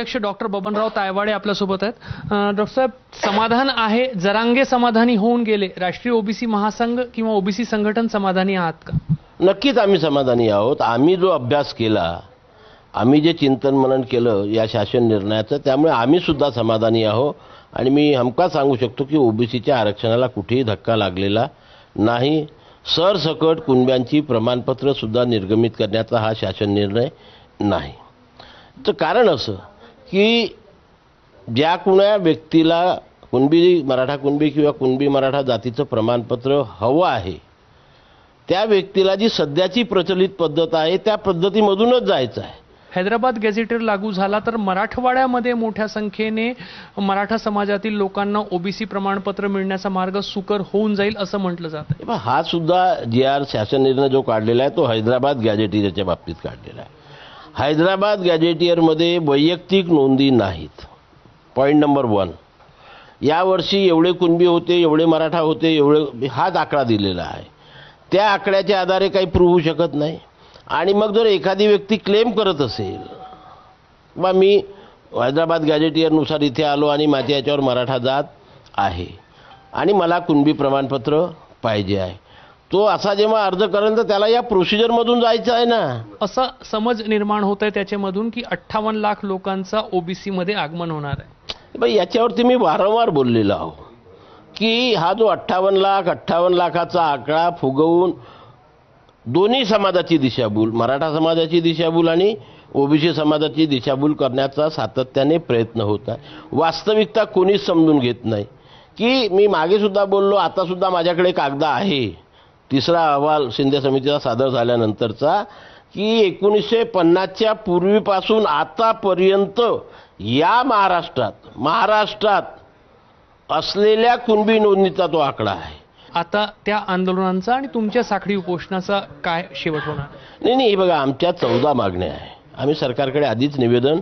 अध्यक्ष डॉक्टर बबनराव तायवाडे आपल्यासोबत आहेत। डॉक्टर साहेब, समाधान आहे, जरांगे समाधानी होऊन गेले, राष्ट्रीय ओबीसी महासंघ किंवा ओबीसी संघटन समाधानी आहात का? नक्कीच आम्ही समाधानी आहोत। आम्ही जो अभ्यास केला, आम्ही जे चिंतन मनन केलं या शासन निर्णयाचं, त्यामुळे आम्ही सुद्धा समाधानी आहोत। आणि मी हमखास सांगू शकतो की ओबीसीच्या आरक्षणाला कुठेही धक्का लागलेला नाही। सरसकट कुणब्यांची प्रमाणपत्र सुद्धा निर्गमित करण्याचा हा शासन निर्णय नाही। तर कारण असं की ज्या कुण्या व्यक्तीला कुणबी मराठा कुणबी किंवा कुणबी मराठा जातीचं प्रमाणपत्र हवं आहे, त्या व्यक्तीला जी सध्याची प्रचलित पद्धत आहे त्या पद्धतीमधूनच जायचं आहे। हैदराबाद गॅझेटेर लागू झाला तर मराठवाड्यामध्ये मोठ्या संख्येने मराठा समाजातील लोकांना ओबीसी प्रमाणपत्र मिळण्याचा मार्ग सुकर होऊन जाईल असं म्हटलं जातं। हा सुद्धा जी शासन निर्णय जो काढलेला आहे तो हैदराबाद गॅझेटियरच्या बाबतीत काढलेला आहे। हैदराबाद गॅझेटियरमध्ये वैयक्तिक नोंदी नाहीत। पॉईंट नंबर 1, यावर्षी एवढे कुणबी होते, एवढे मराठा होते, एवढे हाच आकडा दिलेला आहे। त्या आकड्याच्या आधारे काही प्रूव्ह होऊ शकत नाही। आणि मग जर एखादी व्यक्ती क्लेम करत असेल, बा मी हैदराबाद गॅझेटियरनुसार इथे आलो आणि माझ्या याच्यावर मराठा जात आहे आणि मला कुणबी प्रमाणपत्र पाहिजे आहे, तो असा जेव्हा अर्ज करेल तर त्याला या प्रोसिजरमधून जायचं आहे ना। असा समज निर्माण होत आहे त्याच्यामधून की 58 लाख लोकांचा ओबीसी मध्ये आगमन होणार आहे। बाई, याच्यावरती मी वारंवार बोललेलो आहो की हा जो 58 लाखाचा आकडा फुगवून दोन्ही समाजाची दिशाभूल, मराठा समाजाची दिशाभूल आणि ओबीसी समाजाची दिशाभूल करण्याचा सातत्याने प्रयत्न होत आहे। वास्तविकता कोणीच समजून घेत नाही की मी मागे सुद्धा बोललो, आता सुद्धा माझ्याकडे कागद आहे, तिसरा अहवाल शिंदे समितीचा सादर झाल्यानंतरचा, की 1950च्या पूर्वीपासून आतापर्यंत या महाराष्ट्रात असलेल्या कुणबी नोंदणीचा तो आकडा आहे। आता त्या आंदोलनांचा आणि तुमच्या साखळी उपोषणाचा काय शेवट होणार? नाही, बघा, आमच्या 14 मागण्या आहे। आम्ही सरकारकडे आधीच निवेदन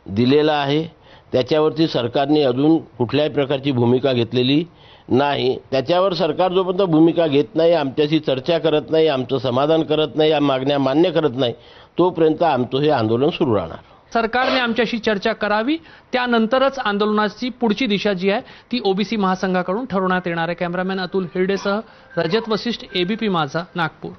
दिलेलं आहे। त्याच्यावरती सरकारने अजून कुठल्याही प्रकारची भूमिका घेतलेली नाही। त्याच्यावर सरकार जोपर्यंत भूमिका घेत नाही, आमच्याशी चर्चा करत नाही, आमचं समाधान करत नाही, या मागण्या मान्य करत नाही, तोपर्यंत आमचं हे आंदोलन सुरू राहणार। सरकारने आमच्याशी चर्चा करावी, त्यानंतरच आंदोलनाची पुढची दिशा जी आहे ती ओबीसी महासंघाकडून ठरवण्यात येणार आहे। कॅमेरामॅन अतुल हिरडेसह रजत वशिष्ठ, एबीपी माझा, नागपूर।